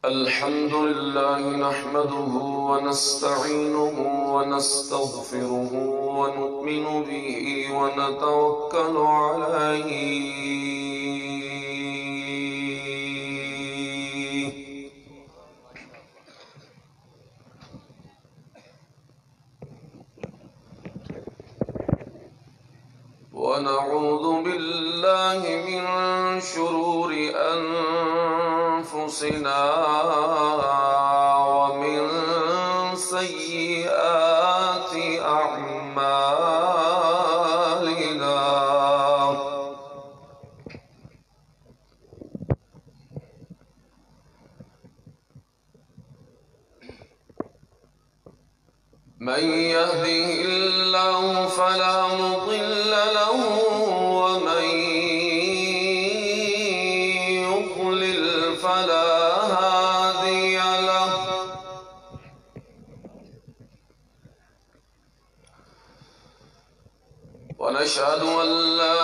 الحمد لله نحمده ونستعينه ونستغفره ونؤمن به ونتوكل عليه ونعوذ بالله من شرور أنفسنا ومن سيئات أعمالنا من يهده الله فلا مضل له ومن يضلل فلا هادي له ونشهد أن لا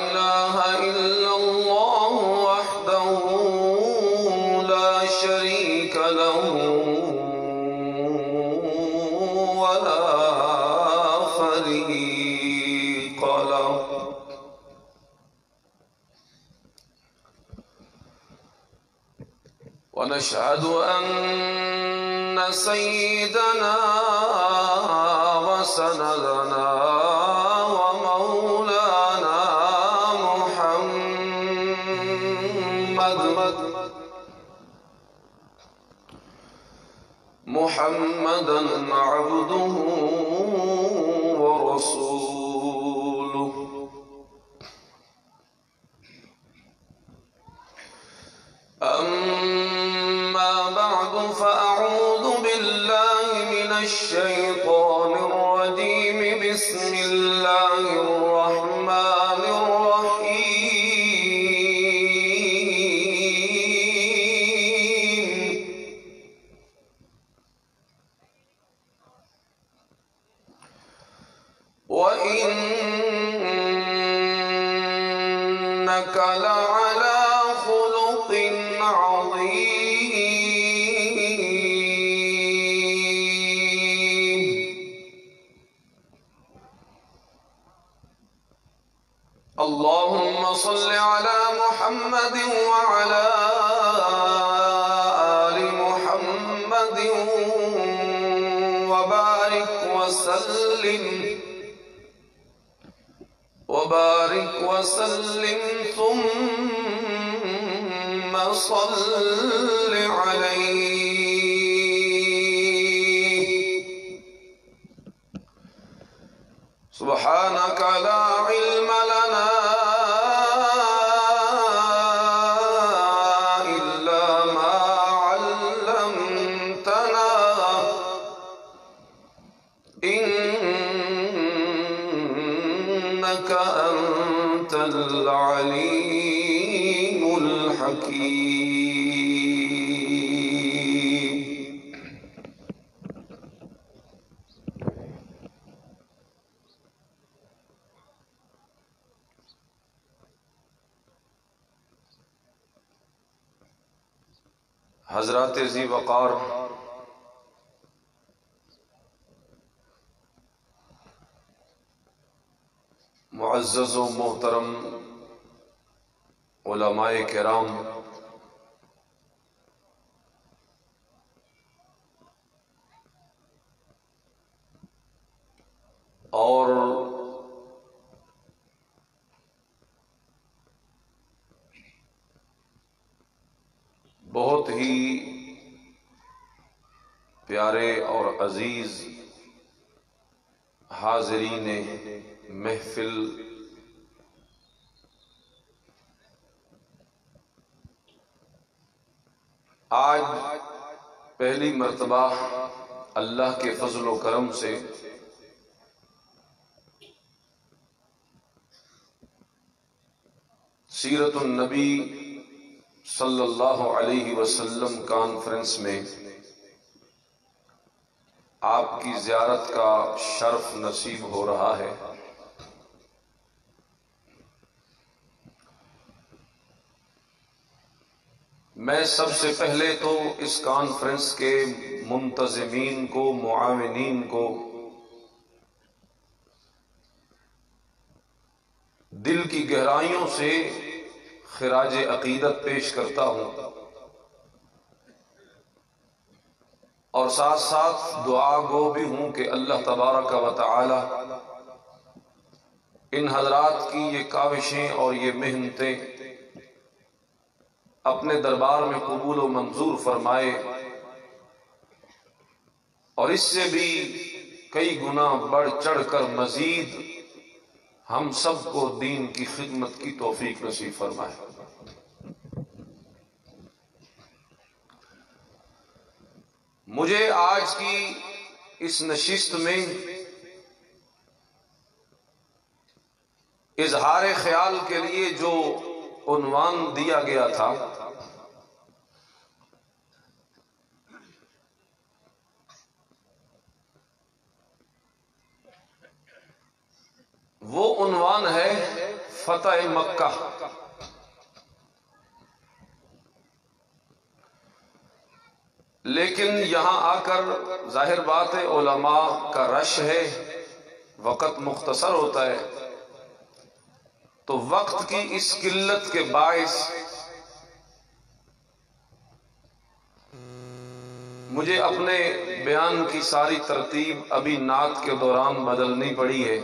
إله إلا الله وحده لا شريك له ولا فريق له ونشهد أن سيدنا وسندنا ومولانا محمدا عبده ورسوله أما بعد فأعوذ بالله من الشيطان الرجيم بسم الله الرحمن الرحيم وإنك لعلى خلق عظيم اللهم صل على محمد وعلى آل محمد وبارك وسلم ثم صل عليه سبحانك لا علم لنا إلا ما علمتنا إنك أنت العليم الحكيم حضرات ذی وقار معزز و محترم علماء کرام اور بہت ہی پیارے اور عزیز حاضرین محفل آج پہلی مرتبہ اللہ کے فضل و کرم سے سیرت النبی صلی اللہ علیہ وسلم کانفرنس میں آپ کی زیارت کا شرف نصیب ہو رہا ہے۔ میں سب سے پہلے تو اس کانفرنس کے منتظمین کو، معاونین کو دل کی گہرائیوں سے خراج عقیدت پیش کرتا ہوں، اور ساتھ ساتھ دعا گو بھی ہوں کہ اللہ تبارک و تعالی ان حضرات کی یہ کاوشیں اور یہ محنتیں اپنے دربار میں قبول و منظور فرمائے، اور اس سے بھی کئی گنا بڑھ چڑھ کر مزید ہم سب کو دین کی خدمت کی توفیق نصیب فرمائے۔ مجھے آج کی اس نشست میں اظہار خیال کے لیے جو عنوان دیا گیا تھا وہ عنوان ہے فتح مکہ۔ لیکن یہاں آ کر ظاہر بات ہے علماء کا رش ہے، وقت مختصر ہوتا ہے، تو وقت کی اس قلت کے باعث مجھے اپنے بیان کی ساری ترتیب ابھی نعت کے دوران بدلنی پڑی ہے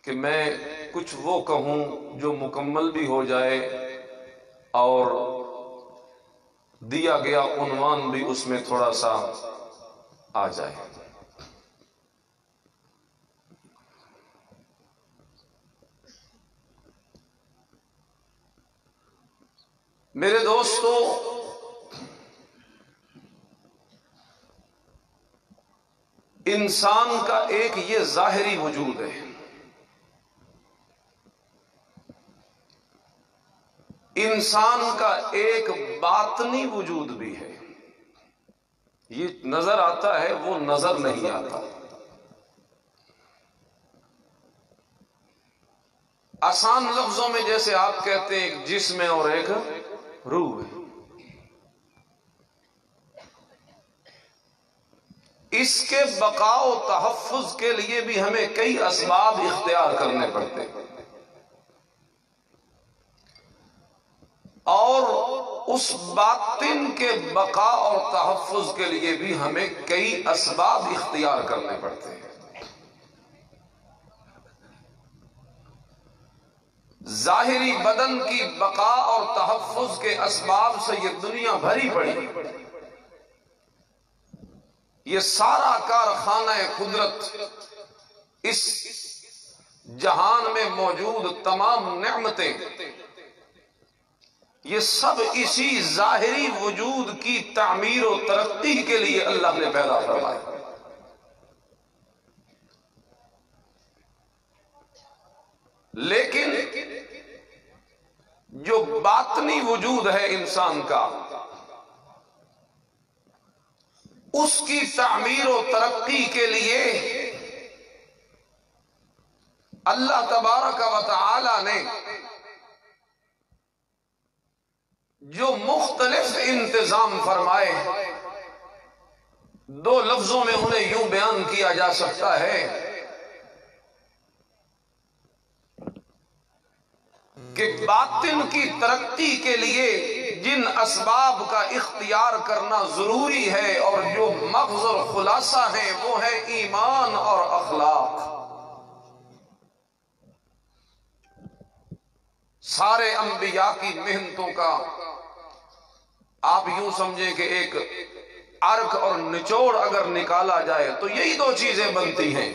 کہ میں کچھ وہ کہوں جو مکمل بھی ہو جائے اور دیا گیا عنوان بھی اس میں تھوڑا سا آ جائے۔ میرے دوستو، انسان کا ایک یہ ظاہری وجود ہے، انسان کا ایک باطنی وجود بھی ہے۔ یہ نظر آتا ہے، وہ نظر نہیں آتا۔ آسان لفظوں میں جیسے آپ کہتے ہیں ایک جسم ہے اور ایک روح ہے۔ اس کے بقا و تحفظ کے لیے بھی ہمیں کئی اسباب اختیار کرنے پڑتے ہیں، اور اس باطن کے بقا اور تحفظ کے لیے بھی ہمیں کئی اسباب اختیار کرنے پڑتے ہیں۔ ظاہری بدن کی بقا اور تحفظ کے اسباب سے یہ دنیا بھری پڑی، یہ سارا کارخانہ قدرت، اس جہان میں موجود تمام نعمتیں، یہ سب اسی ظاہری وجود کی تعمیر و ترقی کے لیے اللہ نے پیدا فرمایا۔ لیکن جو باطنی وجود ہے انسان کا، اس کی تعمیر و ترقی کے لیے اللہ تبارک و تعالی نے جو مختلف انتظام فرمائے، دو لفظوں میں انہیں یوں بیان کیا جا سکتا ہے کہ باطن کی ترقی کے لیے جن اسباب کا اختیار کرنا ضروری ہے اور جو مغز اور خلاصہ ہیں وہ ہے ایمان اور اخلاق۔ سارے انبیاء کی محنتوں کا آپ یوں سمجھیں کہ ایک ارک اور نچوڑ اگر نکالا جائے تو یہی دو چیزیں بنتی ہیں،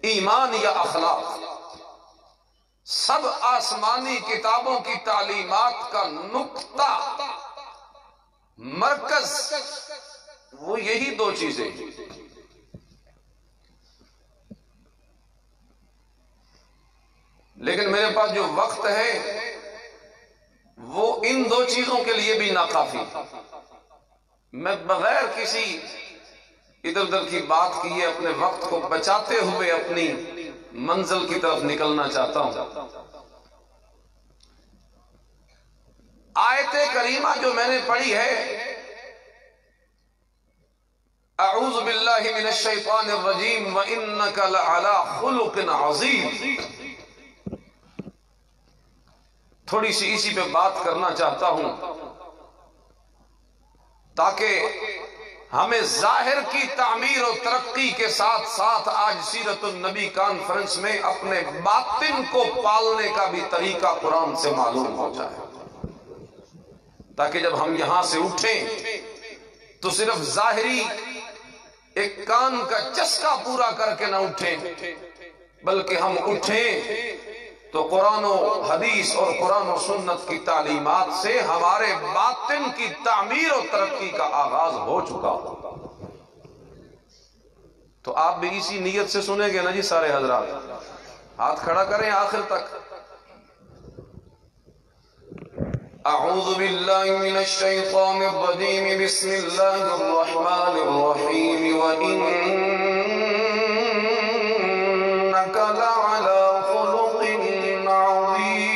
ایمان یا اخلاق۔ سب آسمانی کتابوں کی تعلیمات کا نقطہ، مرکز، وہ یہی دو چیزیں ہیں۔ لیکن میرے پاس جو وقت ہے وہ ان دو چیزوں کے لیے بھی ناکافی۔ میں بغیر کسی ادھر ادھر کی بات کیے اپنے وقت کو بچاتے ہوئے اپنی منزل کی طرف نکلنا چاہتا ہوں۔ آیت کریمہ جو میں نے پڑھی ہے، اعوذ باللہ من الشیطان الرجیم وَإِنَّكَ لَعَلَىٰ خُلُقٍ عَظِيمٍ، تھوڑی سی اسی پہ بات کرنا چاہتا ہوں تاکہ ہمیں ظاہر کی تعمیر و ترقی کے ساتھ ساتھ آج سیرت النبی کانفرنس میں اپنے باطن کو پالنے کا بھی طریقہ قرآن سے معلوم ہو جائے، تاکہ جب ہم یہاں سے اٹھیں تو صرف ظاہری ایک کان کا چسکا پورا کر کے نہ اٹھیں، بلکہ ہم اٹھیں تو قرآن و حدیث اور قرآن و سنت کی تعلیمات سے ہمارے باطن کی تعمیر و ترقی کا آغاز ہو چکا ہو۔ تو آپ بھی اسی نیت سے سنیں گے نا جی سارے حضرات؟ ہاتھ کھڑا کریں آخر تک۔ اعوذ باللہ من الشیطان الرجیم بسم اللہ الرحمن الرحیم وَإِنَّكَ لَعَلَىٰ خُلُقٍ عَظِيمٍ۔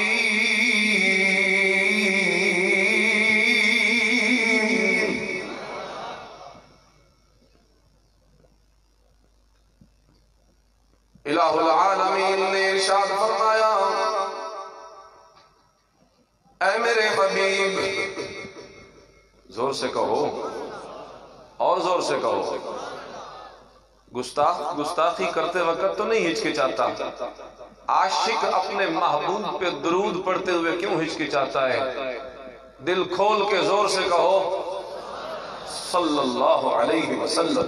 الہ العالمین نے ارشاد فرمایا، اے میرے حبیب، زور سے کہو اور زور سے کہو، گستاخی کرتے وقت تو نہیں ہچکچاتا، عاشق اپنے محبوب پہ درود پڑھتے ہوئے کیوں ہچکچاتا ہے؟ دل کھول کے زور سے کہو صلی اللہ علیہ وسلم۔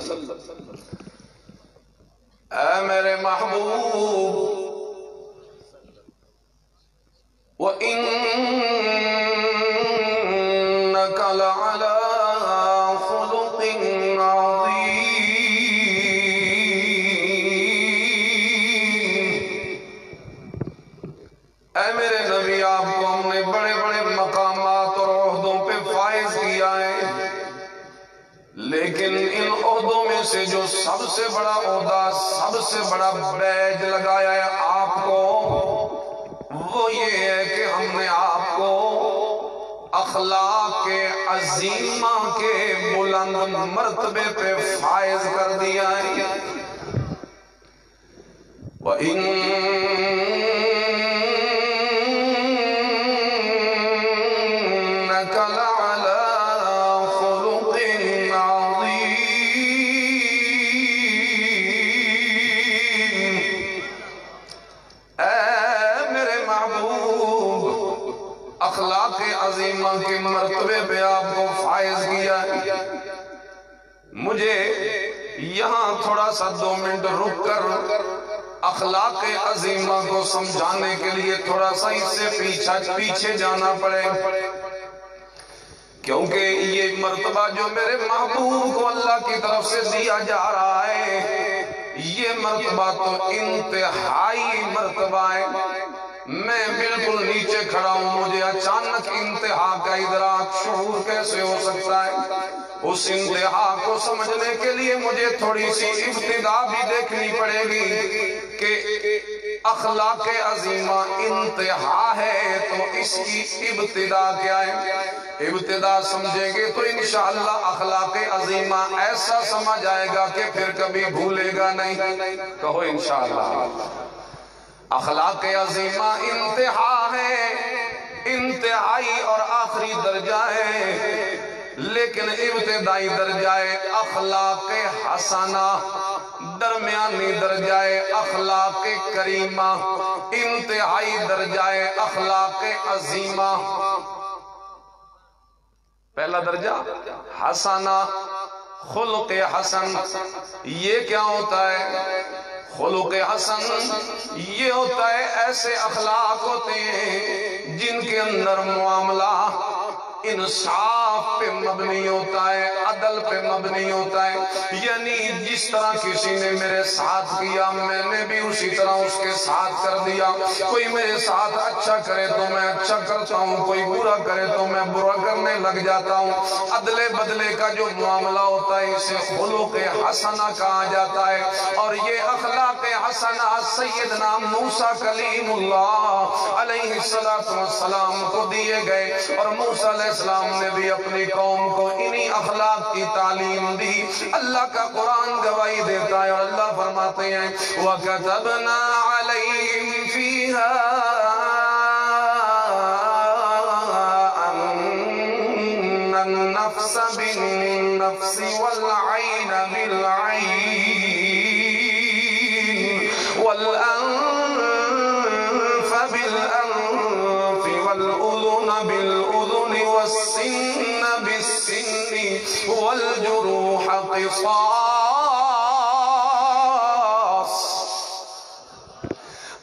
اے میرے محبوب، وَإِنَّكَ لَعَلَىٰ خُلُقٍ عَظِيمٍ۔ اے میرے نبی، آپ کو ہم نے بڑے بڑے مقامات اور عہدوں پہ فائز کیا ہے، لیکن ان عہدوں میں سے جو سب سے بڑا عہدہ، سب سے بڑا بیج لگایا ہے آپ کو، وہ یہ ہے کہ ہم نے آپ کو اخلاق عظیمہ کے بلند مرتبے پہ فائز کر دیا ہے۔ وَإِنَّكَ لَعَلَىٰ خُلُقٍ عَظِيمٍ۔ اے میرے محبوب، اخلاق عظیمہ کے مرتبے پہ آپ کو فائز کیا ہے۔ مجھے یہاں تھوڑا سا 2 منٹ رک کر اخلاق عظیمہ کو سمجھانے کے لیے تھوڑا سا اس سے پیچھے جانا پڑے، کیونکہ یہ مرتبہ جو میرے محبوب کو اللہ کی طرف سے دیا جا رہا ہے، یہ مرتبہ تو انتہائی مرتبہ ہے۔ میں بالکل نیچے کھڑا ہوں، مجھے اچانک انتہا کا ادراک شعور کیسے ہو سکتا ہے؟ اس انتہا کو سمجھنے کے لیے مجھے تھوڑی سی ابتدا بھی دیکھنی پڑے گی کہ اخلاق عظیمہ انتہا ہے تو اس کی ابتدا کیا ہے؟ ابتدا سمجھیں گے تو انشاءاللہ اخلاق عظیمہ ایسا سمجھ آئے گا کہ پھر کبھی بھولے گا نہیں۔ کہو انشاءاللہ۔ اخلاق عظیمہ انتہا ہے، انتہائی اور آخری درجہ ہے، لیکن ابتدائی درجہ اخلاق حسنہ، درمیانی درجہ اخلاق کریمہ، انتہائی درجہ اخلاق عظیمہ۔ پہلا درجہ حسنہ، خلق حسن۔ یہ کیا ہوتا ہے؟ خلق حسن یہ ہوتا ہے ایسے اخلاق ہوتے ہیں جن کے اندر معاملہ انصاف پہ مبنی ہوتا ہے، عدل پہ مبنی ہوتا ہے، یعنی جس طرح کسی نے میرے ساتھ کیا میں نے بھی اسی طرح اس کے ساتھ کر دیا۔ کوئی میرے ساتھ اچھا کرے تو میں اچھا کرتا ہوں، کوئی برا کرے تو میں برا کرنے لگ جاتا ہوں۔ عدل بدلے کا جو معاملہ ہوتا ہے اسے خلق حسنہ کہا جاتا ہے، اور یہ اخلاق حسنہ سیدنا موسیٰ کلیم اللہ علیہ السلام کو دیے گئے، اور موسیٰ علیہ السلام نے بھی اپنی قوم کو انہی اخلاق کی تعلیم دی۔ اللہ کا قرآن گواہی دیتا ہے اور اللہ فرماتے ہیں وَكَتَبْنَا عَلَيْهِمْ فِيهَا النفس بالنفس والعين بالعين والأنف بالأنف والأذن بالأذن والسن بالسن والجروح قصاص۔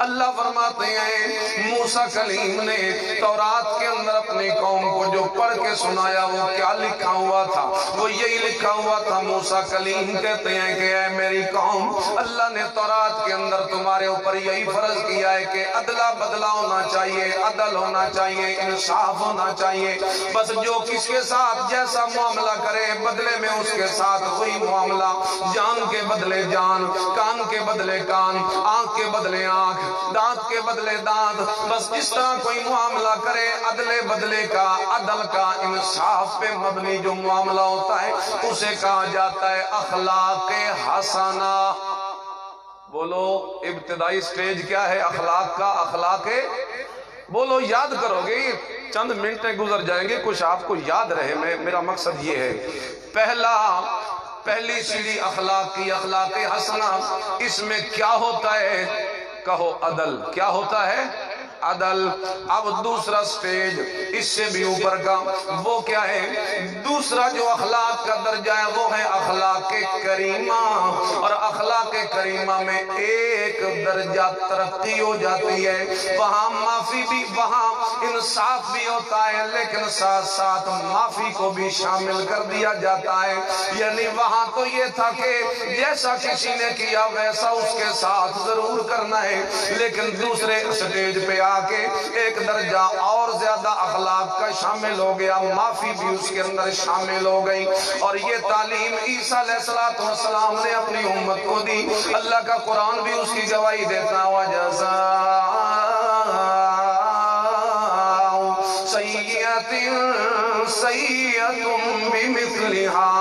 اللہ فرماتے ہیں موسیٰ کلیم نے تورات کے اندر اپنی قوم کو جو پڑھ کے سنایا وہ کیا لکھا ہوا تھا؟ وہ یہی لکھا ہوا تھا۔ موسیٰ کلیم کہتے ہیں کہ اے میری قوم، اللہ نے تورات کے اندر تمہارے اوپر یہی فرض کیا ہے کہ عدلہ بدلہ ہونا چاہیے، عدل ہونا چاہیے، انصاف ہونا چاہیے۔ بس جو کس کے ساتھ جیسا معاملہ کرے بدلے میں اس کے ساتھ وہی معاملہ، جان کے بدلے جان، کان کے بدلے کان، آنکھ کے بدلے آنکھ، دانت کے بدلے دانت، بس جس طرح کوئی معاملہ کرے عدل بدلے کا، عدل کا، انصاف پہ مبنی جو معاملہ ہوتا ہے اسے کہا جاتا ہے اخلاق حسنہ۔ بولو ابتدائی سٹیج کیا ہے اخلاق کا؟ اخلاق، بولو یاد کرو گے، چند منٹیں گزر جائیں گے، کچھ آپ کو یاد رہے، میرا مقصد یہ ہے۔ پہلی سیڑھی اخلاق کی، اخلاق حسنہ، اس میں کیا ہوتا ہے؟ کہو عدل۔ کیا ہوتا ہے؟ عدل۔ اب دوسرا سٹیج اس سے بھی اوپر کا وہ کیا ہے؟ دوسرا جو اخلاق کا درجہ ہے وہ ہے اخلاق کریمہ، اور اخلاق کریمہ میں ایک درجہ ترقی ہو جاتی ہے، وہاں معافی بھی، وہاں انصاف بھی ہوتا ہے، لیکن ساتھ ساتھ معافی کو بھی شامل کر دیا جاتا ہے۔ یعنی وہاں تو یہ تھا کہ جیسا کسی نے کیا ویسا اس کے ساتھ ضرور کرنا ہے، لیکن دوسرے سٹیج پہ آکے ایک درجہ اور زیادہ اخلاق کا شامل ہو گیا، معافی بھی اس کے اندر شامل ہو گئی، اور یہ تعلیم عیسیٰ علیہ السلام نے اپنی امت کو دی۔ اللہ کا قرآن بھی اس کی گواہی دیتا وَجَزَاءُ سَيِّئَةٍ سَيِّئَةٌ بِمِثْلِهَا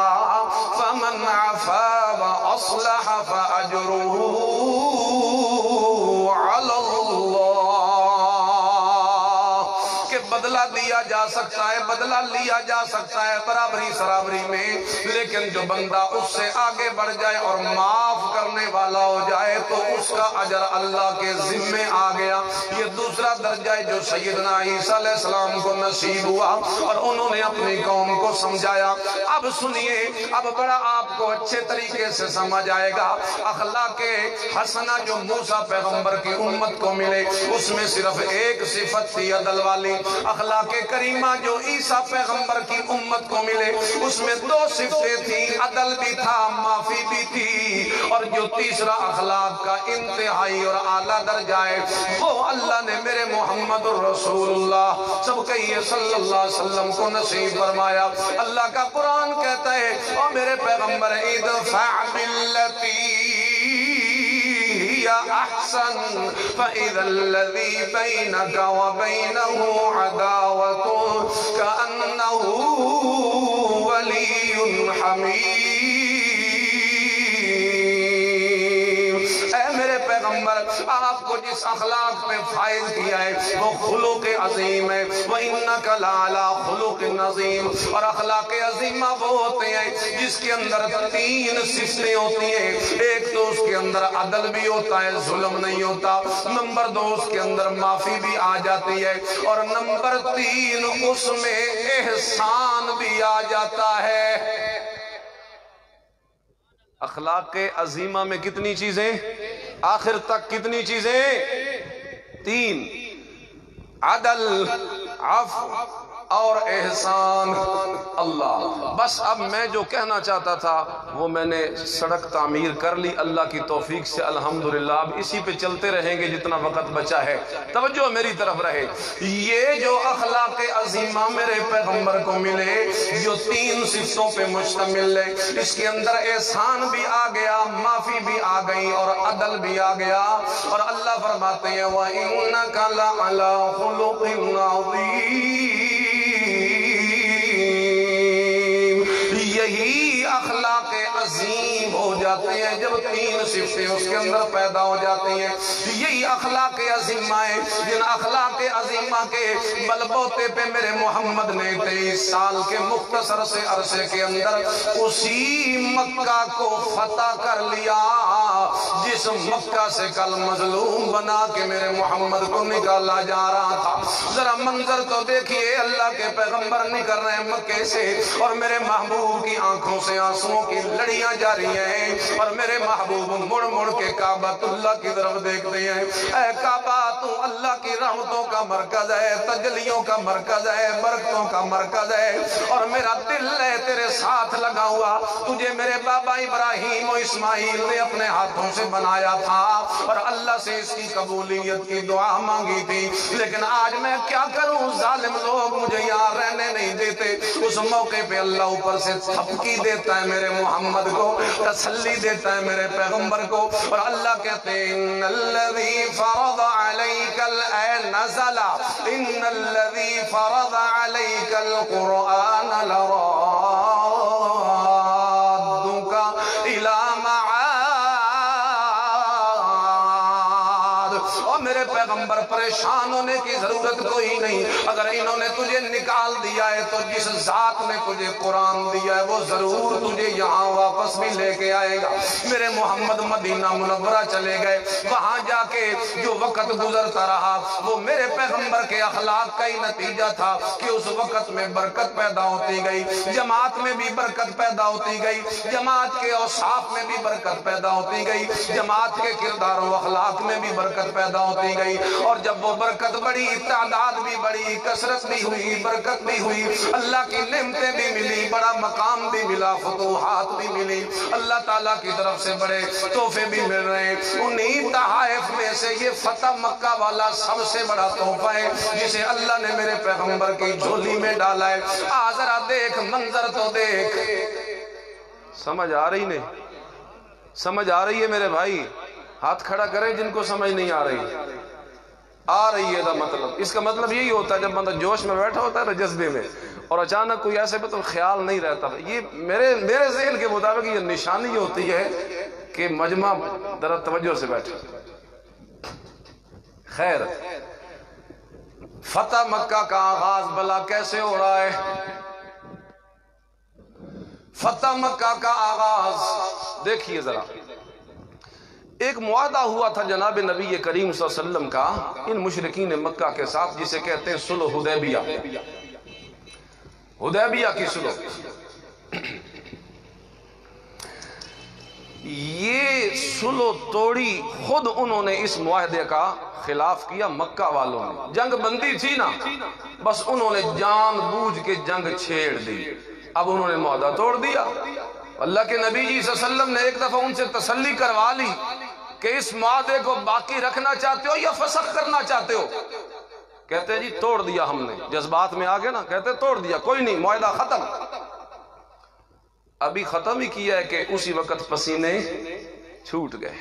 فَمَنْ عَفَا وَأَصْلَحَ فَأَجْرُهُ عَلَى اللَّهِ۔ بدلہ دیا جا سکتا ہے، بدلہ لیا جا سکتا ہے برابری سرابری میں، لیکن جو بندہ اس سے آگے بڑھ جائے اور معاف کرنے والا ہو جائے تو اس کا اجر اللہ کے ذمے آ گیا۔ یہ دوسرا درجہ ہے جو سیدنا عیسیٰ علیہ السلام کو نصیب ہوا، اور انہوں نے اپنی قوم کو سمجھایا۔ اب سنیے، اب بڑا آپ کو اچھے طریقے سے سمجھ آئے گا۔ اخلاق حسنہ جو موسیٰ پیغمبر کی امت کو ملے اس میں صرف ایک صفت تھی عدل والی۔ اخلاق کریمہ جو عیسیٰ پیغمبر کی امت کو ملے اس میں دو صفتیں تھیں، عدل بھی تھا، معافی بھی تھی، اور جو تیسرا اخلاق کا انتہائی اور اعلیٰ درجہ ہے وہ اللہ نے میرے محمد الرسول اللہ سب کہیے صلی اللہ علیہ وسلم کو نصیب فرمایا۔ اللہ کا قرآن کہتا ہے اور میرے پیغمبر ادفع باللتی احسن فاذا الذي بينك وبينه عداوة كأنه ولي حميم۔ اے میرے پیغمبر، آپ کو جس اخلاق پہ فائز کیا ہے وہ خلق عظیم ہے، وَإِنَّكَ لَعَلَىٰ خُلُقٍ عَظِيمٍ۔ اور اخلاق عظیمہ وہ ہوتے ہیں جس کے اندر تین صفتیں ہوتی ہیں۔ ایک تو اس کے اندر عدل بھی ہوتا ہے، ظلم نہیں ہوتا، نمبر دو اس کے اندر معافی بھی آ جاتی ہے، اور نمبر تین اس میں احسان بھی آ جاتا ہے۔ اخلاق عظیمہ میں کتنی چیزیں؟ آخر تک کتنی چیزیں؟ تین: عدل، عفو، اور احسان اللہ۔ بس اب میں جو کہنا چاہتا تھا وہ میں نے سڑک تعمیر کر لی اللہ کی توفیق سے الحمدللہ۔ اب اسی پہ چلتے رہیں گے جتنا وقت بچا ہے، توجہ میری طرف رہے۔ یہ جو اخلاق عظیمہ میرے پیغمبر کو ملے جو 3 صفتوں پہ مشتمل ہے، اس کے اندر احسان بھی آ گیا، معافی بھی آ گئی اور عدل بھی آ گیا، اور اللہ فرماتے ہیں وَإِنَّكَ لَعَلَىٰ خُلُقٍ عَظِيمٍ۔ یہی اخلاق عظیم ہو جاتے ہیں جب 3 صفتیں اس کے اندر پیدا ہو جاتی ہیں۔ یہی اخلاق عظیمہ ہے جن اخلاق عظیمہ کے بلبوتے پہ میرے محمد نے 23 سال کے مختصر سے عرصے کے اندر اسی مکہ کو فتح کر لیا جس مکہ سے کل مظلوم بنا کے میرے محمد کو نکالا جا رہا تھا۔ ذرا منظر تو دیکھیے، اللہ کے پیغمبر نکل رہے ہیں مکے سے اور میرے محبوب کی آنکھوں سے آنسوں کی لڑیاں جاری ہیں، اور میرے محبوب مڑ مڑ کے کعبۃ اللہ کی طرف دیکھتے ہیں۔ اے کعبہ، تو اللہ کی رحمتوں کا مرکز ہے، تجلیوں کا مرکز ہے، برکتوں کا مرکز ہے، اور میرا دل ہے تیرے ساتھ لگا ہوا۔ تجھے میرے بابا ابراہیم و اسماعیل نے اپنے ہاتھوں سے بنایا تھا اور اللہ سے اس کی قبولیت کی دعا مانگی تھی، لیکن آج میں کیا کروں، ظالم لوگ مجھے یہاں رہنے نہیں دیتے۔ اس موقع پہ اللہ اوپر سے تھپکی دیتا ہے میرے محمد کو، تسلی دیتا ہے میرے پیغمبر کو، اور اللہ کہتے ہیں ان الذی فرض علیک نزل ان الذی فرض علیک القرآن لرادک الی معاد۔ اور میرے پیغمبر پریشان ہونے کی ضرورت کوئی نہیں، اگر انہوں نے تجھے نکال دیا ہے تو جس ذات نے تجھے قرآن دیا ہے وہ ضرور تجھے یہاں واپس بھی لے کے آئے گا۔ میرے محمد مدینہ منورہ چلے گئے، وہاں جا کے جو وقت گزرتا رہا وہ میرے پیغمبر کے اخلاق کا ہی نتیجہ تھا کہ اس وقت میں برکت پیدا ہوتی گئی، جماعت میں بھی برکت پیدا ہوتی گئی، جماعت کے اوصاف میں بھی برکت پیدا ہوتی گئی، جماعت کے کردار و اخلاق میں بھی برکت پیدا ہوتی گئی، اور جب وہ برکت بڑی، تعداد بھی بڑی، کثرت بھی ہوئی، برکت بھی ہوئی، اللہ کی نعمتیں بھی ملی، بڑا مقام بھی ملا، فتوحات بھی ملی، اللہ تعالیٰ کی طرف سے بڑے تحفے بھی مل رہے ہیں۔ انہی تحائف میں سے یہ فتح مکہ والا سب سے بڑا تحفہ ہے جسے اللہ نے میرے پیغمبر کی جھولی میں ڈالا ہے۔ ذرا دیکھ، منظر تو دیکھ۔ سمجھ آ رہی نہیں؟ سمجھ آ رہی ہے میرے بھائی؟ ہاتھ کھڑا کریں جن کو سمجھ نہیں آ رہی۔ آ رہی ہے دا مطلب، اس کا مطلب یہی ہوتا ہے جب بندہ جوش میں بیٹھا ہوتا ہے نا، جذبے میں، اور اچانک کوئی ایسے پہ تو خیال نہیں رہتا۔ یہ میرے ذہن کے مطابق یہ نشانی ہوتی ہے کہ مجمع ذرا توجہ سے بیٹھے۔ خیر، فتح مکہ کا آغاز بلا کیسے ہو رہا ہے؟ فتح مکہ کا آغاز دیکھیے ذرا، ایک معاہدہ ہوا تھا جناب نبی کریم صلی اللہ علیہ وسلم کا ان مشرکین مکہ کے ساتھ جسے کہتے ہیں صلح حدیبیہ، حدیبیہ کی صلح۔ یہ صلح توڑی خود انہوں نے، اس معاہدے کا خلاف کیا مکہ والوں نے۔ جنگ بندی تھی نا، بس انہوں نے جان بوجھ کے جنگ چھیڑ دی۔ اب انہوں نے معاہدہ توڑ دیا۔ اللہ کے نبی جی صلی اللہ علیہ وسلم نے ایک دفعہ ان سے تسلی کروا لی کہ اس معاہدے کو باقی رکھنا چاہتے ہو یا فسخ کرنا چاہتے ہو؟ کہتے جی توڑ دیا ہم نے، جذبات میں آگے نا، کہتے توڑ دیا، کوئی نہیں، معاہدہ ختم۔ ابھی ختم ہی کیا ہے کہ اسی وقت پسینے چھوٹ گئے۔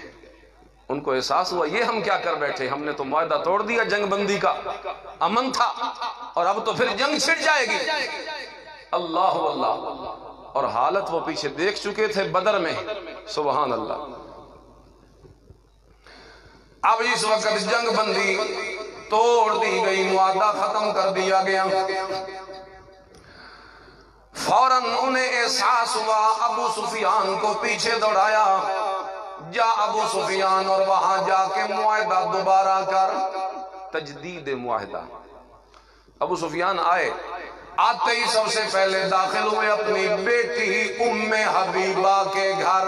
ان کو احساس ہوا یہ ہم کیا کر بیٹھے، ہم نے تو معاہدہ توڑ دیا، جنگ بندی کا امن تھا، اور اب تو پھر جنگ چھڑ جائے گی۔ اللہ اللہ، اور حالت وہ پیچھے دیکھ چکے تھے بدر میں، سبحان اللہ۔ اب اس وقت جنگ بندی توڑ دی گئی، معاہدہ ختم کر دیا گیا۔ فوراً انہیں احساس ہوا، ابو سفیان کو پیچھے دوڑایا، جا ابو سفیان اور وہاں جا کے معاہدہ دوبارہ کر، تجدید معاہدہ۔ ابو سفیان آئے، آتے ہی سب سے پہلے داخل ہوئے اپنی بیٹی ام حبیبہ کے گھر۔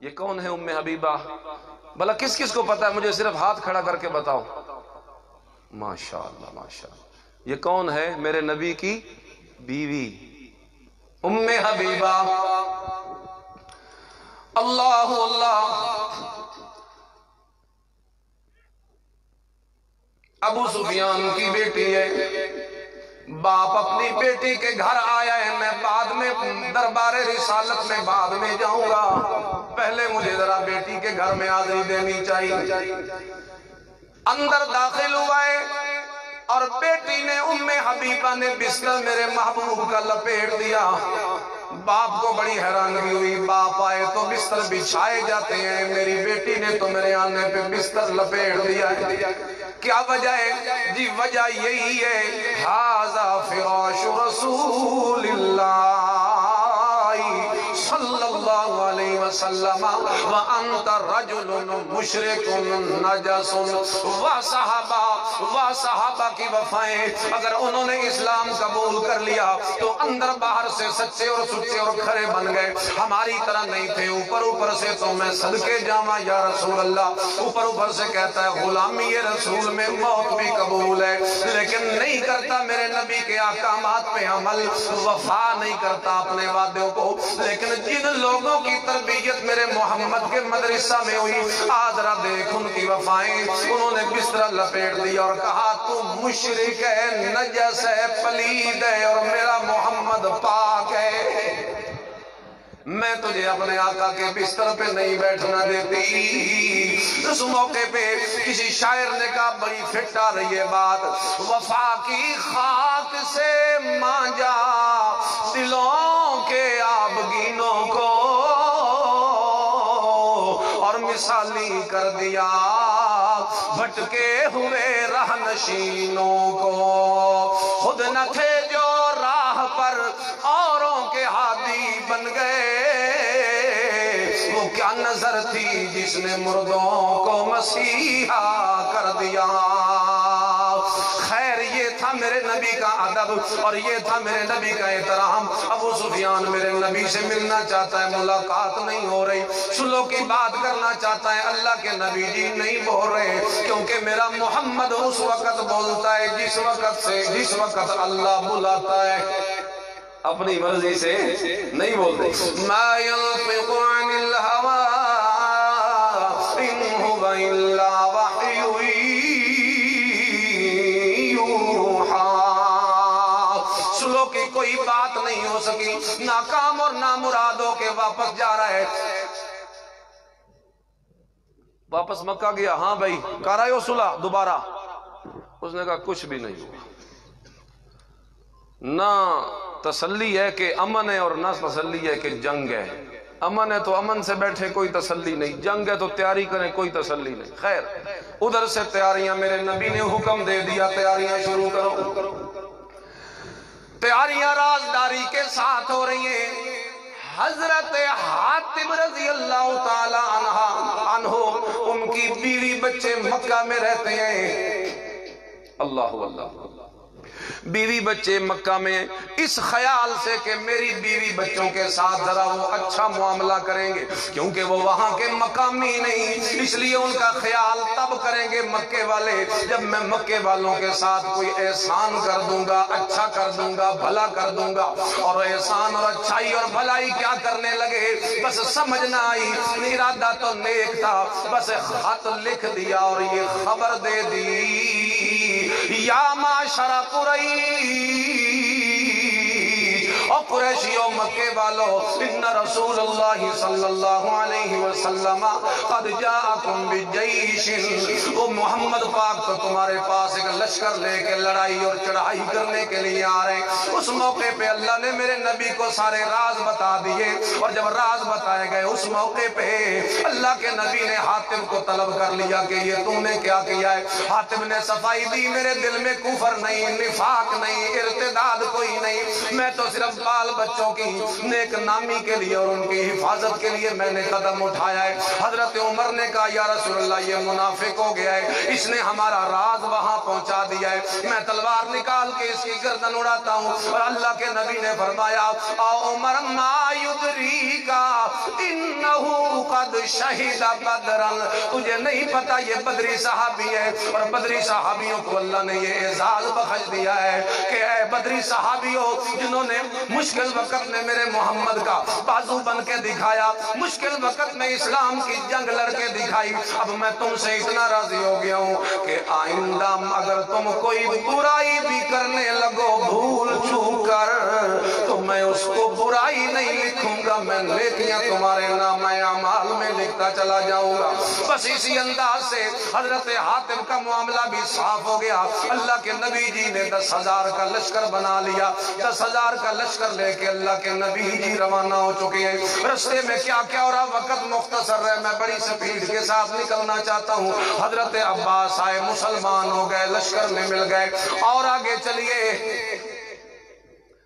یہ کون ہے ام حبیبہ؟ بھلا کس کس کو پتا ہے؟ مجھے صرف ہاتھ کھڑا کر کے بتاؤ۔ ماشاءاللہ ماشاءاللہ، یہ کون ہے؟ میرے نبی کی بیوی ام حبیبہ۔ اللہ اللہ، ابو سفیان کی بیٹی ہے، باپ اپنی بیٹی کے گھر آیا ہے، میں بعد میں دربار رسالت میں بعد میں جاؤں گا، پہلے مجھے ذرا بیٹی کے گھر میں حاضری دینی چاہیے۔ اندر داخل ہوا ہے اور بیٹی نے ام حبیبہ نے بستر میرے محبوب کا لپیٹ دیا۔ باپ کو بڑی حیرانگی ہوئی، باپ آئے تو بستر بچھائے جاتے ہیں، میری بیٹی نے تو میرے آنے پہ بستر لپیٹ دیا ہے، کیا وجہ ہے؟ جی وجہ یہی ہے، ھذا فراش رسول اللہ صلی اللہ علیہ وسلم وانت رجل مشرک نجس۔ صحابہ کی وفائیں، اگر انہوں نے اسلام قبول کر لیا تو اندر باہر سے سچے اور سچے اور کھرے بن گئے، ہماری طرح نہیں تھے۔ اوپر سے تو میں صدقے جاواں یا رسول اللہ، اوپر سے کہتا ہے غلامی رسول میں موت بھی قبول ہے، لیکن نہیں کرتا میرے نبی کے احکامات پہ عمل، وفا نہیں کرتا اپنے وعدوں کو۔ لیکن جن لوگوں کی تربیت میرے محمد کے مدرسہ میں ہوئی، آج ذرا دیکھ ان کی وفائیں، انہوں نے بستر لپیٹ دیا اور کہا تو مشرک ہے، نجس ہے، پلید ہے، اور میرا محمد پاک ہے، میں تجھے اپنے آقا کے بستر پہ نہیں بیٹھنا دیتی۔ اس موقع پہ کسی شاعر نے کہا بڑی فٹ آ رہی ہے بات، وفا کی خاک سے مانجا دلوں کے آبگینوں کو، اور مثالی کر دیا بھٹکے ہوئے راہ نشینوں کو، خود نہ تھے جو راہ پر اوروں کے ہادی بن گئے، وہ کیا نظر تھی جس نے مردوں کو مسیحا کر دیا۔ خیر یہ تھا میرے نبی کا ادب اور یہ تھا میرے نبی کا احترام۔ ابو سفیان میرے نبی سے ملنا چاہتا ہے، ملاقات نہیں ہو رہی، سلو کی بات کرنا چاہتا ہے، اللہ کے نبی جی نہیں بول رہے، کیونکہ میرا محمد اس وقت بولتا ہے جس وقت اللہ بلاتا ہے، اپنی مرضی سے نہیں بولتے۔ ما ينطق عن الهوى ان هو الا وحی یوحی۔ سلو کی کوئی بات نہیں ہو سکی، ناکام اور نامراد ہو کے واپس جا رہا ہے، واپس مکہ گیا، ہاں بھائی کر آئے ہو صلح دوبارہ؟ اس نے کہا کچھ بھی نہیں ہوا، نہ تسلی ہے کہ امن ہے اور نہ تسلی ہے کہ جنگ ہے۔ امن ہے تو امن سے بیٹھے، کوئی تسلی نہیں، جنگ ہے تو تیاری کریں، کوئی تسلی نہیں۔ خیر ادھر سے تیاریاں، میرے نبی نے حکم دے دیا تیاریاں شروع کرو۔ تیاریاں رازداری کے ساتھ ہو رہی ہیں۔ حضرت حاتم رضی اللہ تعالی عنہ، ان کی بیوی بچے مکہ میں رہتے ہیں، اللہ اللہ، بیوی بچے مکہ میں، اس خیال سے کہ میری بیوی بچوں کے ساتھ ذرا وہ اچھا معاملہ کریں گے، کیونکہ وہ وہاں کے مقامی نہیں، اس لیے ان کا خیال تب کریں گے مکے والے جب میں مکے والوں کے ساتھ کوئی احسان کر دوں گا، اچھا کر دوں گا، بھلا کر دوں گا۔ اور احسان اور اچھائی اور بھلائی کیا کرنے لگے، بس سمجھ نہ آئی، ارادہ تو نیک تھا، بس خط لکھ دیا اور یہ خبر دے دی، یا معاشر قریش اور قریشیوں مکے والو، ان رسول اللہ صلی اللہ علیہ وسلم قد جاءکم بجیش، وہ محمد پاک تو تمہارے پاس ایک لشکر لے کے لڑائی اور چڑھائی کرنے کے لیے آ رہے ہیں۔ اس موقع پہ اللہ نے میرے نبی کو سارے راز بتا دیے، اور جب راز بتائے گئے اس موقع پہ اللہ کے نبی نے حاتم کو طلب کر لیا کہ یہ تم نے کیا کیا ہے۔ حاتم نے صفائی دی، میرے دل میں کفر نہیں، نفاق نہیں، ارتداد کوئی نہیں، میں تو صرف بات بال بچوں کی نیک نامی کے لیے اور ان کی حفاظت کے لیے میں نے قدم اٹھایا ہے۔ حضرت عمر نے کہا یا رسول اللہ یہ منافق ہو گیا ہے، اس نے ہمارا راز وہاں پہنچا دیا ہے، میں تلوار نکال کے اس کی گردن اڑاتا ہوں۔ اور اللہ کے نبی نے فرمایا عمر ما یدریکا انہو قد شہد بدرن، تجھے نہیں پتا یہ بدری صحابی ہے، اور بدری صحابیوں کو اللہ نے یہ اعزاز بخش دیا ہے کہ اے بدری صحابیوں جنہوں نے مشکل وقت میں میرے محمد کا بازو بن کے دکھایا، مشکل وقت میں اسلام کی جنگ لڑ کے دکھائی، اب میں تم سے اتنا راضی ہو گیا ہوں کہ آئندہ اگر تم کوئی برائی بھی کرنے لگو بھول چوک کر تو میں اس کو برائی نہیں لکھوں گا، میں نیکیاں تمہارے نام اعمال میں لکھتا چلا جاؤں گا۔ بس اسی انداز سے حضرت حاتم کا معاملہ بھی صاف ہو گیا۔ اللہ کے نبی جی نے 10,000 کا لشکر بنا لیا، 10,000 کا لشکر لے کے اللہ کے نبی جی روانہ ہو چکے ہیں۔ رستے میں کیا کیا ہو رہا، وقت مختصر ہے، میں بڑی سپیڈ کے ساتھ نکلنا چاہتا ہوں۔ حضرت عباس آئے، مسلمان ہو گئے، لشکر میں مل گئے، اور آگے چلیے۔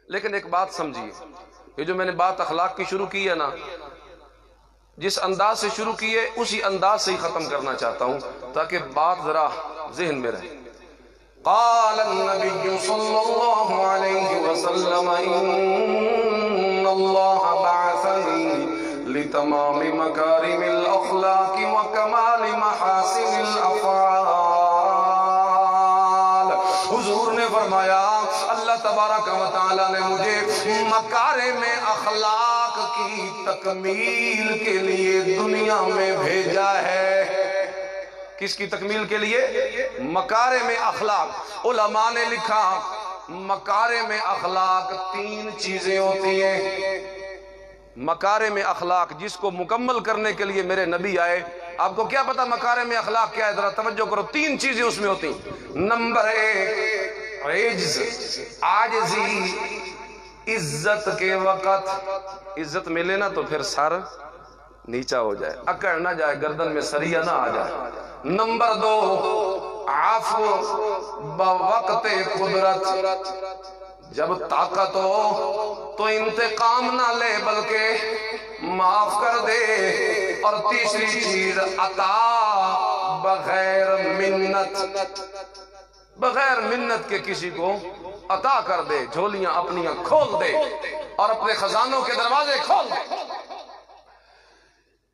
لیکن ایک بات سمجھیے، یہ جو میں نے بات اخلاق کی شروع کی ہے نا، جس انداز سے شروع کی ہے اسی انداز سے ہی ختم کرنا چاہتا ہوں تاکہ بات ذرا ذہن میں رہے۔ قال النبی صلی اللہ علیہ وسلم ان اللہ بعثنی لتمام مکارم الاخلاق وکمال محاسن الافعال۔ حضور نے فرمایا اللہ تبارک و تعالی نے مجھے مکارم اخلاق کی تکمیل کے لیے دنیا میں بھیجا ہے۔ کس کی تکمیل کے لیے؟ مکارم اخلاق۔ علماء نے لکھا مکارم اخلاق 3 چیزیں ہوتی ہیں۔ مکارم اخلاق جس کو مکمل کرنے کے لیے میرے نبی آئے۔ آپ کو کیا پتا مکارم اخلاق کیا ہے؟ ذرا توجہ کرو، 3 چیزیں اس میں ہوتی ہیں۔ نمبر 1 عجز، عاجزی، عزت کے وقت عزت ملے نا تو پھر سر نیچا ہو جائے، اکڑ نہ جائے، گردن میں سریا نہ آ جائے۔ نمبر 2 عفو بوقت قدرت، جب طاقت ہو تو انتقام نہ لے بلکہ معاف کر دے۔ اور تیسری چیز عطا بغیر منت، بغیر منت کے کسی کو عطا کر دے، جھولیاں اپنیاں کھول دے اور اپنے خزانوں کے دروازے کھول دے۔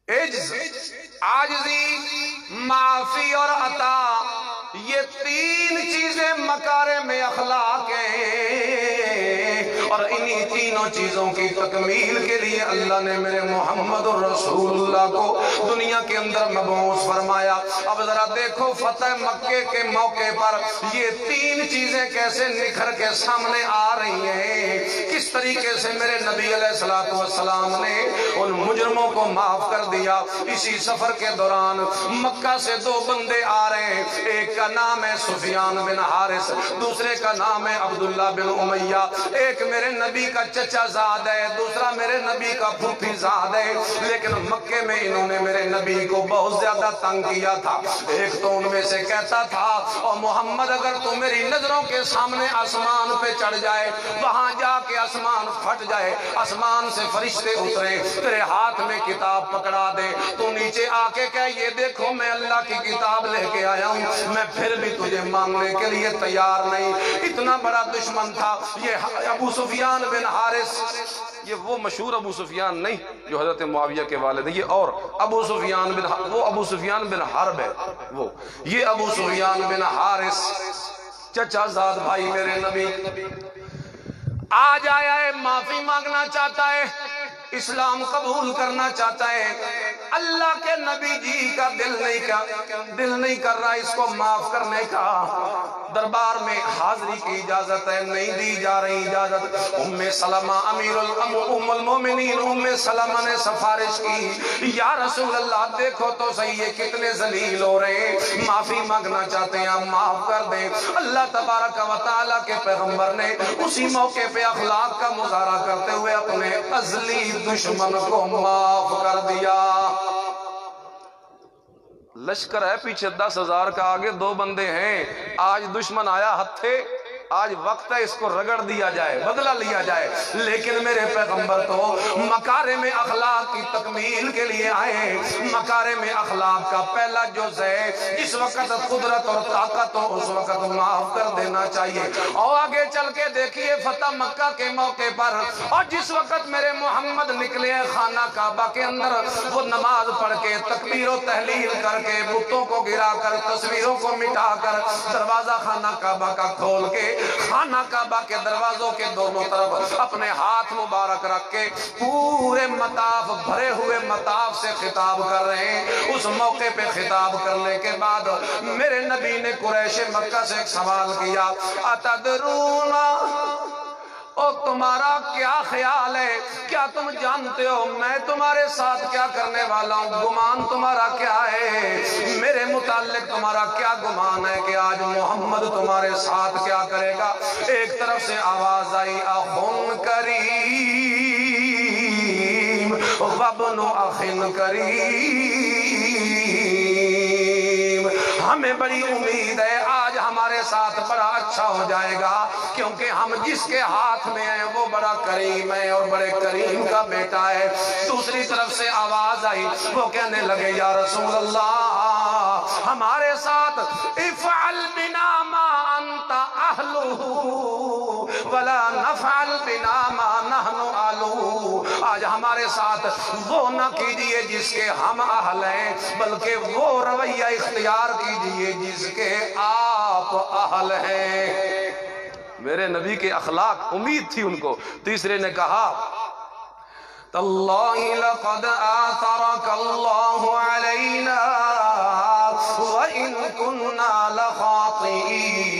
عجز، عاجزی، معافی اور عطا، یہ 3 چیزیں مکارم اخلاق ہیں، اور انہی تینوں چیزوں کی تکمیل کے لیے اللہ نے میرے محمد الرسول اللہ کو دنیا کے اندر مبعوث فرمایا۔ اب ذرا دیکھو فتح مکے کے موقع پر یہ 3 چیزیں کیسے نکھر کے سامنے آ رہی ہیں، کس طریقے سے میرے نبی علیہ السلام نے ان مجرموں کو معاف کر دیا۔ اسی سفر کے دوران مکہ سے 2 بندے آ رہے ہیں، ایک کا نام ہے سفیان بن حارث، دوسرے کا نام ہے عبداللہ بن امیہ۔ ایک میرے نبی کا چچا زاد ہے، دوسرا میرے نبی کا پھوپھی زاد ہے، لیکن مکے میں انہوں نے میرے نبی کو بہت زیادہ تنگ کیا تھا۔ ایک تو ان میں سے کہتا تھا اور محمد اگر تو میری نظروں کے سامنے آسمان پہ چڑھ جائے، وہاں جا کے آسمان پھٹ جائے، آسمان سے فرشتے اترے، تیرے ہاتھ میں کتاب پکڑا دے، تو نیچے آ کے کہے یہ دیکھو میں اللہ کی کتاب لے کے آیا ہوں، میں پھر بھی تجھے ماننے کے لیے تیار نہیں۔ اتنا بڑا دشمن تھا یہ ابو سفیان بن حارث۔ یہ وہ مشہور ابو سفیان نہیں جو حضرت معاویہ کے والد ہیں، یہ اور ابو سفیان بن، وہ ابو سفیان بن حرب ہے، وہ یہ ابو سفیان بن حارث چچا زاد بھائی میرے نبی آج آیا ہے، معافی مانگنا چاہتا ہے، اسلام قبول کرنا چاہتا ہے۔ اللہ کے نبی جی کا دل نہیں کر رہا اس کو معاف کرنے کا۔ دربار میں حاضری کی اجازت ہے، نہیں دی جا رہی اجازت۔ ام سلمہ ام المومنین ام سلمہ نے سفارش کی، یا رسول اللہ دیکھو تو صحیح یہ کتنے ذلیل ہو رہے ہیں، معافی مانگنا چاہتے ہیں، آپ معاف کر دیں۔ اللہ تبارک و تعالیٰ کے پیغمبر نے اسی موقع پہ اخلاق کا مظاہرہ کرتے ہوئے اپنے ازلی دشمن کو معاف کر دیا۔ لشکر ہے پیچھے 10,000 کا، آگے 2 بندے ہیں، آج دشمن آیا ہتھے، آج وقت ہے اس کو رگڑ دیا جائے، بدلہ لیا جائے، لیکن میرے پیغمبر تو مکارم اخلاق کی تکمیل کے لیے آئے۔ مکارم اخلاق کا پہلا جز ہے جس وقت قدرت اور طاقت ہو اس وقت معاف کر دینا چاہیے۔ اور آگے چل کے دیکھیے فتح مکہ کے موقع پر، اور جس وقت میرے محمد نکلے خانہ کعبہ کے اندر، وہ نماز پڑھ کے تکبیر و تحلیل کر کے بتوں کو گرا کر تصویروں کو مٹا کر دروازہ خانہ کعبہ کا کھول کے خانہ کعبہ کے دروازوں کے دونوں طرف اپنے ہاتھ مبارک رکھ کے پورے مطاف بھرے ہوئے مطاف سے خطاب کر رہے ہیں۔ اس موقع پہ خطاب کرنے کے بعد میرے نبی نے قریش مکہ سے ایک سوال کیا، اتدرون، اور تمہارا کیا خیال ہے، کیا تم جانتے ہو میں تمہارے ساتھ کیا کرنے والا ہوں؟ گمان تمہارا کیا ہے؟ میرے متعلق تمہارا کیا گمان ہے کہ آج محمد تمہارے ساتھ کیا کرے گا؟ ایک طرف سے آواز آئی، اخن کریم وابن اخن کریم، ہمیں بڑی امید ہے آج ہمارے ساتھ بڑا اچھا ہو جائے گا، کیونکہ ہم جس کے ہاتھ میں ہیں وہ بڑا کریم ہے اور بڑے کریم کا بیٹا ہے۔ دوسری طرف سے آواز آئی، وہ کہنے لگے یا رسول اللہ ہمارے ساتھ افعل بنا ما انت اہلہ ولا نفعل بنا ما نحن اہلہ، آج ہمارے ساتھ وہ نہ کیجئے جس کے ہم اہل ہیں، بلکہ وہ رویہ اختیار کیجئے جس کے آپ اہل ہیں۔ میرے نبی کے اخلاق امید تھی ان کو۔ تیسرے نے کہا تاللہ لقد آثرک اللہ علینا وإن كنا لخاطئین۔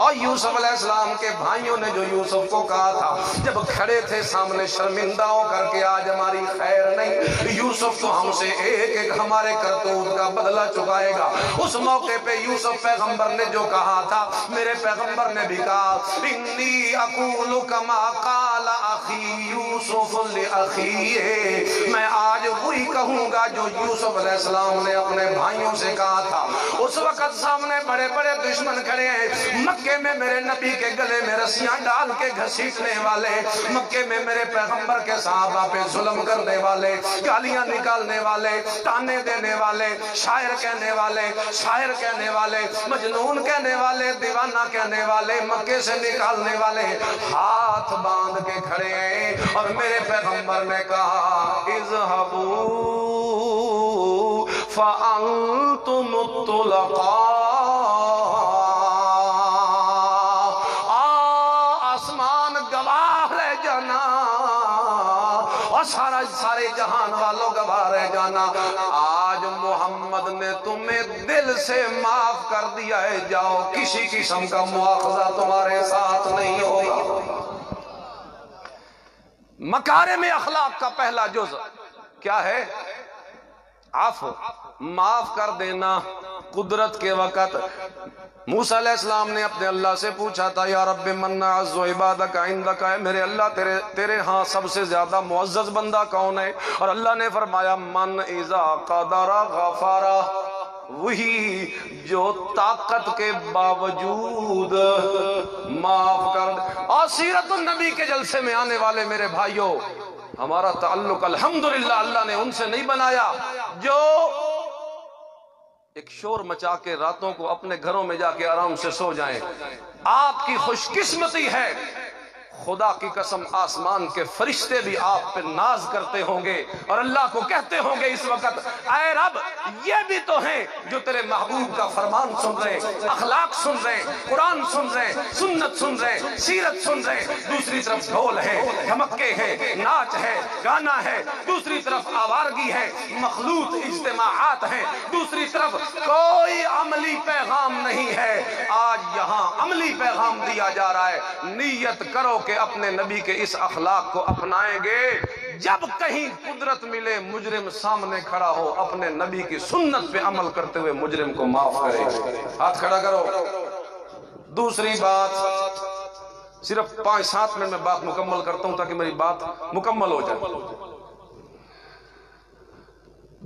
اور یوسف علیہ السلام کے بھائیوں نے جو یوسف کو کہا تھا جب کھڑے تھے سامنے شرمندہ ہو کر کے، آج ہماری خیر نہیں، یوسف تو ہم سے ایک ایک ہمارے کرتوت کا بدلہ چکائے گا۔ اس موقع پہ یوسف پیغمبر نے جو کہا تھا، میرے پیغمبر نے بھی کہا انی اقول کما قال اخی یوسف لاخیہ، میں آج وہی کہوں گا جو یوسف علیہ السلام نے اپنے بھائیوں سے کہا تھا۔ اس وقت سامنے بڑے بڑے دشمن کھڑے ہیں، مکے میں میرے نبی کے گلے میں رسیاں ڈال کے گھسیٹنے والے، مکے میں میرے پیغمبر کے صحابہ پہ ظلم کرنے والے، گالیاں نکالنے والے، تانے دینے والے، شاعر کہنے والے، شاعر کہنے والے، مجنون کہنے والے، دیوانہ کہنے والے، مکے سے نکالنے والے ہاتھ باندھ کے کھڑے ہیں۔ اور میرے پیغمبر نے کہا اذهبوا فأنتم الطلقاء، سارے جہان والوں گواہ رہ جانا، آج محمد نے تمہیں دل سے معاف کر دیا ہے، جاؤ کسی قسم کا مواخذہ تمہارے ساتھ نہیں ہوگا۔ مکارم اخلاق کا پہلا جز کیا ہے؟ عفو، معاف کر دینا۔ قدرت کے وقت موسیٰ علیہ السلام نے اپنے اللہ سے پوچھا تھا یا رب من اعز عبادک عندک، میرے اللہ تیرے ہاں سب سے زیادہ معزز بندہ کون ہے؟ اور اللہ نے فرمایا من اذا قدر غفر، وہی جو طاقت کے باوجود معاف کر دے۔ اور سیرت النبی کے جلسے میں آنے والے میرے بھائیوں، ہمارا تعلق الحمدللہ اللہ نے ان سے نہیں بنایا جو ایک شور مچا کے راتوں کو اپنے گھروں میں جا کے آرام سے سو جائیں۔ آپ کی خوش قسمتی ہے، خدا کی قسم آسمان کے فرشتے بھی آپ پہ ناز کرتے ہوں گے اور اللہ کو کہتے ہوں گے اس وقت اے رب یہ بھی تو ہیں جو تیرے محبوب کا فرمان سن رہے، اخلاق سن رہے، قرآن سن رہے، سنت سن رہے، سیرت سن رہے۔ دوسری طرف ڈھول ہے، دھمکے ہیں، ناچ ہے، گانا ہے، دوسری طرف آوارگی ہے، مخلوط اجتماعات ہیں، دوسری طرف کوئی عملی پیغام نہیں ہے۔ آج یہاں عملی پیغام دیا جا رہا ہے، نیت کرو کہ اپنے نبی کے اس اخلاق کو اپنائیں گے، جب کہیں قدرت ملے مجرم سامنے کھڑا ہو اپنے نبی کی سنت پہ عمل کرتے ہوئے مجرم کو معاف کرے۔ ہاتھ کھڑا کرو۔ دوسری بات، صرف 5-7 منٹ میں بات مکمل کرتا ہوں تاکہ میری بات مکمل ہو جائے۔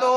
2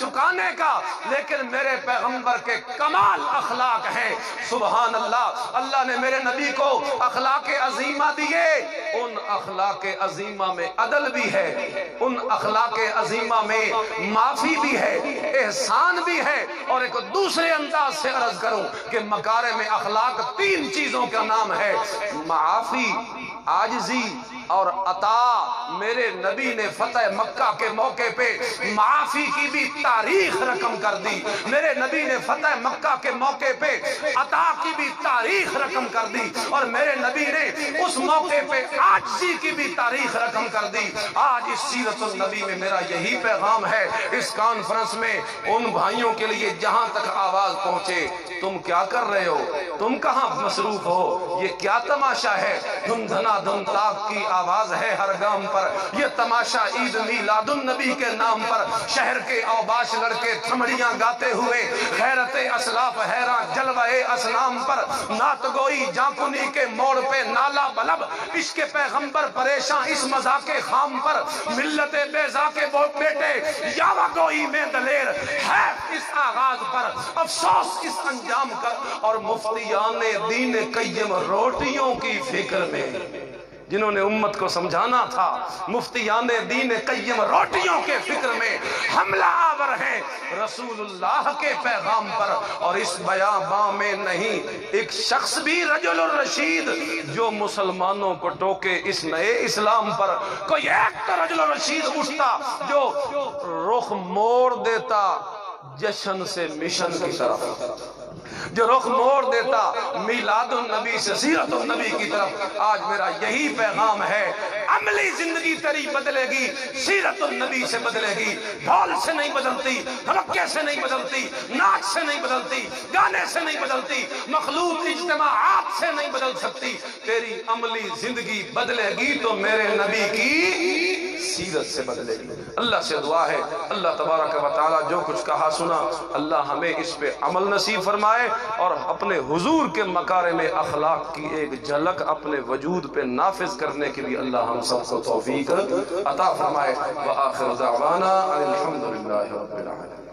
چکانے کا، لیکن میرے پیغمبر کے کمال اخلاق ہیں۔ سبحان اللہ، اللہ نے میرے نبی کو اخلاق عظیمہ دیے، ان اخلاق عظیمہ میں عدل بھی ہے، ان اخلاق عظیمہ میں معافی بھی ہے، احسان بھی ہے۔ اور ایک دوسرے انداز سے عرض کروں کہ مکارم اخلاق تین چیزوں کا نام ہے: معافی، عاجزی اور عطا۔ میرے نبی نے فتح مکہ کے موقع پہ معافی کی بھی تاریخ رقم کر دی، میرے نبی نے فتح مکہ کے موقع پہ عطا کی بھی تاریخ رقم کر دی، اور میرے نبی نے اس موقع پہ عاجزی کی بھی تاریخ رقم کر دی۔ آج اس سیرت النبی میں میرا یہی پیغام ہے اس کانفرنس میں ان بھائیوں کے لیے جہاں تک آواز پہنچے: تم کیا کر رہے ہو؟ تم کہاں مصروف ہو؟ یہ کیا تماشا ہے؟ دھن دھنا دھن تاک کی آواز ہے ہر گام پر، یہ تماشا عید میلاد النبی کے نام پر۔ شہر کے اوباش لڑکے تھمڑیاں گاتے ہوئے، غیرت اسلاف حیران جلوہ اصنام پر، نعت گوئی جانکنی کے موڑ پہ نالا بلب عشق پیغمبر پریشاں اس مذاق خام پر، ملت بیضا کے بیٹے یاوہ گوئی میں دلیر ہے اس آغاز پر، افسوس اس انجام کا۔ اور مفتیان دین قیم روٹیوں کی فکر میں، جنہوں نے امت کو سمجھانا تھا، مفتیان دین قیم روٹیوں کے فکر میں حملہ آور ہیں رسول اللہ کے پیغام پر۔ اور اس بیاباں میں نہیں ایک شخص بھی رجل الرشید جو مسلمانوں کو ٹوکے اس نئے اسلام پر۔ کوئی ایک تو رجل الرشید اٹھتا جو رخ موڑ دیتا جشن سے مشن کی طرف، جو رخ موڑ دیتا میلاد النبی سے سیرت النبی کی طرف۔ آج میرا یہی پیغام ہے، عملی زندگی تیری بدلے گی، سیرت النبی سے بدلے گی۔ ڈھول سے نہیں بدلتی، دھمکے سے نہیں بدلتی، ناچ سے نہیں بدلتی، گانے سے نہیں بدلتی، مخلوط اجتماعات سے نہیں بدل سکتی۔ تیری عملی زندگی بدلے گی تو میرے نبی کی سیرت سے بدلے گی۔ اللہ سے دعا ہے اللہ تبارک و تعالی جو کچھ کہا سنا اللہ ہمیں اس پہ عمل نصیب فرمائے، اور اپنے حضور کے مکارم اخلاق کی ایک جھلک اپنے وجود پہ نافذ کرنے کے لیے اللہ ہم سب کو توفیق عطا فرمائے۔ وآخر دعوانا الحمدللہ رب العالمین۔